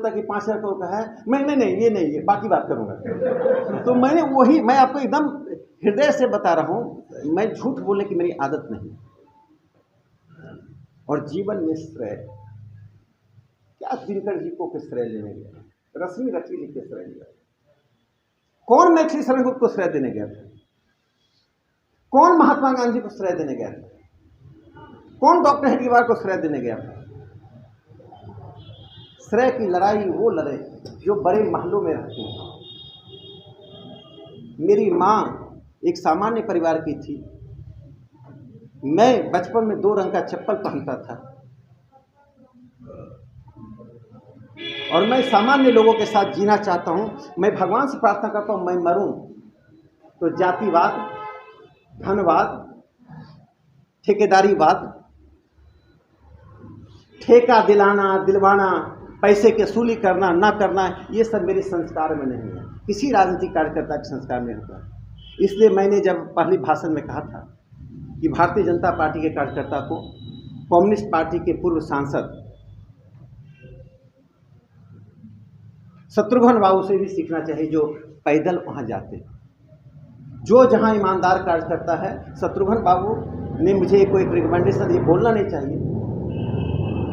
बोलता कि 5,000 करोड़ का है, मैं नहीं ये नहीं, ये बाकी बात करूँगा। तो मैंने वही, मैं आपको एकदम हृदय से बता रहा हूँ, मैं झूठ बोलने की मेरी आदत नहीं। और जीवन में श्रेय क्या, दिनकर जी को किस श्रेय लेने गया, रश्मि रची जी के श्रेय लिया, कौन मैथिली शरण गुप्त को श्रेय देने गया था, कौन महात्मा गांधी को श्रेय देने गया था, कौन डॉक्टर हेडगेवार को श्रेय देने गया था। श्रेय की लड़ाई वो लड़े जो बड़े महलों में रहते हैं। मेरी माँ एक सामान्य परिवार की थी, मैं बचपन में 2 रंग का चप्पल पहनता था और मैं सामान्य लोगों के साथ जीना चाहता हूं। मैं भगवान से प्रार्थना करता हूं मैं मरूं तो जातिवाद, धनवाद, ठेकेदारीवाद, ठेका दिलवाना, पैसे की वसूली करना ना करना, ये सब मेरे संस्कार में नहीं है, किसी राजनीतिक कार्यकर्ता के संस्कार में होता है। इसलिए मैंने जब पहले भाषण में कहा था कि भारतीय जनता पार्टी के कार्यकर्ता को कम्युनिस्ट पार्टी के पूर्व सांसद शत्रुघ्न बाबू से भी सीखना चाहिए, जो पैदल वहाँ जाते, जो जहाँ ईमानदार कार्य करता है। शत्रुघ्न बाबू ने मुझे कोई रिकमेंडेशन, ये बोलना नहीं चाहिए,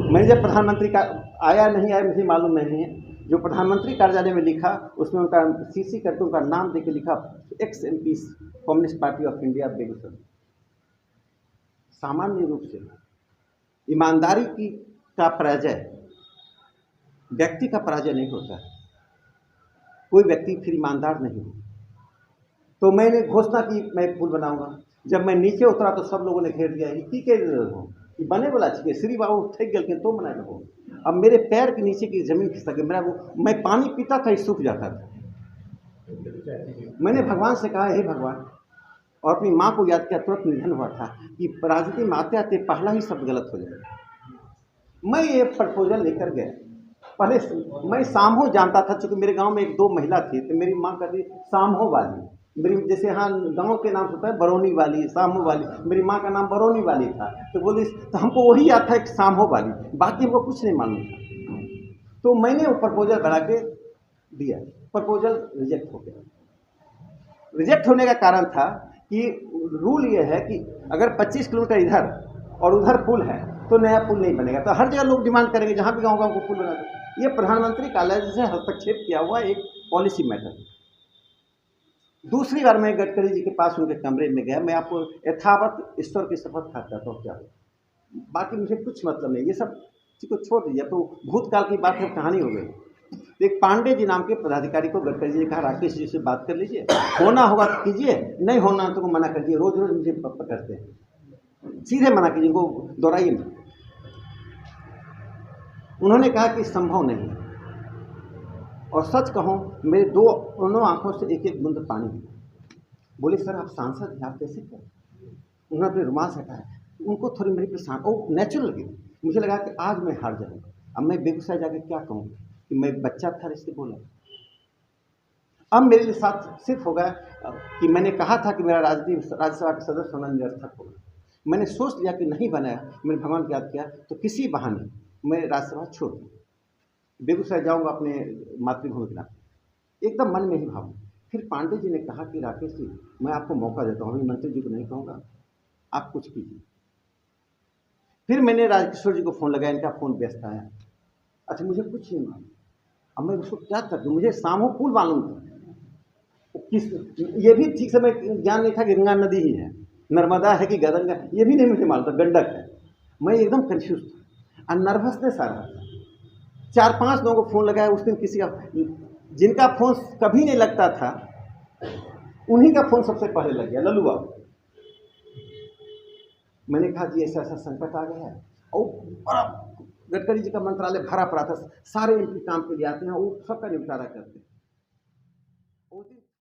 मैंने जब प्रधानमंत्री का आया नहीं आया मुझे मालूम नहीं है, जो प्रधानमंत्री कार्यालय में लिखा उसमें उनका सीसी करके उनका नाम देके लिखा x MP communist party of India Begusarai. सामान्य रूप से ईमानदारी का पराजय व्यक्ति का पराजय नहीं होता है, कोई व्यक्ति फिर ईमानदार नहीं हो। तो मैंने घोषणा की मैं पुल बनाऊंगा। जब मैं नीचे उतरा तो सब लोगों ने घेर दिया, की के बने वाला चाहिए, श्री बाबू थक गए तो बनाए रहो। अब मेरे पैर के नीचे की जमीन खिसक गई, मेरा वो, मैं पानी पीता था सूख जाता था। मैंने भगवान से कहा हे भगवान, और अपनी माँ को याद किया, तुरंत निधन हुआ था कि राजनीति में आते आते पहला ही शब्द गलत हो जाए। मैं ये प्रपोजल लेकर गया, पहले मैं सामहो जानता था, चूँकि मेरे गांव में 1-2 महिला थी तो मेरी माँ कहती सामहो वाली, मेरी जैसे यहाँ गांव के नाम होता है बरौनी वाली, सामहो वाली, मेरी माँ का नाम बरौनी वाली था, तो बोली तो हमको वही याद था कि सामहो वाली, बाकी हमको कुछ नहीं मालूम था। तो मैंने वो प्रपोजल बना के दिया, प्रपोजल रिजेक्ट हो गया। रिजेक्ट होने का कारण था कि रूल ये है कि अगर 25 किलोमीटर इधर और उधर पुल है तो नया पुल नहीं बनेगा, तो हर जगह लोग डिमांड करेंगे जहाँ भी गाँव को पुल बना दो। ये प्रधानमंत्री कार्यालय से हस्तक्षेप किया हुआ एक पॉलिसी मैटर। दूसरी बार मैं गडकरी जी के पास उनके कमरे में गया, मैं आपको यथावत ईश्वर की शपथ खाता हूँ क्या, बाकी मुझे कुछ मतलब नहीं, ये सब चीज़ को छोड़ दीजिए, तो भूतकाल की बात है, कहानी हो गई। एक पांडे जी नाम के पदाधिकारी को गडकरी जी ने कहा राकेश जी से बात कर लीजिए, होना होगा तो कीजिए, नहीं होना तो मना कर दिए। रोज रोज मुझे पकड़ते हैं, सीधे मना कीजिए, इनको दोहराइए नहीं। उन्होंने कहा कि संभव नहीं है, और सच कहूँ मेरे दोनों आंखों से एक एक बूंद पानी। बोले सर आप सांसद हैं, आप कैसे कर। उन्होंने अपने रुमाल से कहा, उनको थोड़ी मेरी परेशान और नेचुरल लगी। मुझे लगा कि आज मैं हार जाऊँगा, अब मैं बेगूसराय जाकर क्या कहूँ कि मैं बच्चा था इससे बोला। अब मेरे लिए साथ सिर्फ हो गया कि मैंने कहा था कि मेरा राज्यसभा का सदस्य होना निरर्थक होगा। मैंने सोच लिया कि नहीं बनाया, मैंने भगवान को याद किया, तो किसी बहाने मैं राज्यसभा छोड़ दूँ, बेगूसराय जाऊँगा अपने मातृभूमि के नाते, एकदम मन में ही भाव। फिर पांडे जी ने कहा कि राकेश जी मैं आपको मौका देता हूँ, मंत्री जी को नहीं कहूँगा, आप कुछ कीजिए। फिर मैंने राजकिशोर जी को फ़ोन लगाया, इनका फ़ोन व्यस्त आया। अच्छा मुझे कुछ नहीं मालूम, अब मैं उसको क्या कर दूँ। मुझे सामहो पुल मालूम था, किस ये भी ठीक से मैं ज्ञान नहीं था कि गंगा नदी ही है, नर्मदा है कि गंगा, ये भी नहीं मुझे मालूम था, गंडक है। मैं एकदम कन्फ्यूज था और नर्वसनेस आ रहा था। 4-5 लोगों को फ़ोन लगाया उस दिन, किसी का जिनका फ़ोन कभी नहीं लगता था उन्हीं का फ़ोन सबसे पहले लग गया, लल्लू बाबू। मैंने कहा जी ऐसा ऐसा संकट आ गया है, और बड़ा गडकरी जी का मंत्रालय भरा पड़ा था, सारे MP काम के लिए आते हैं, वो सबका निपटारा करते हैं।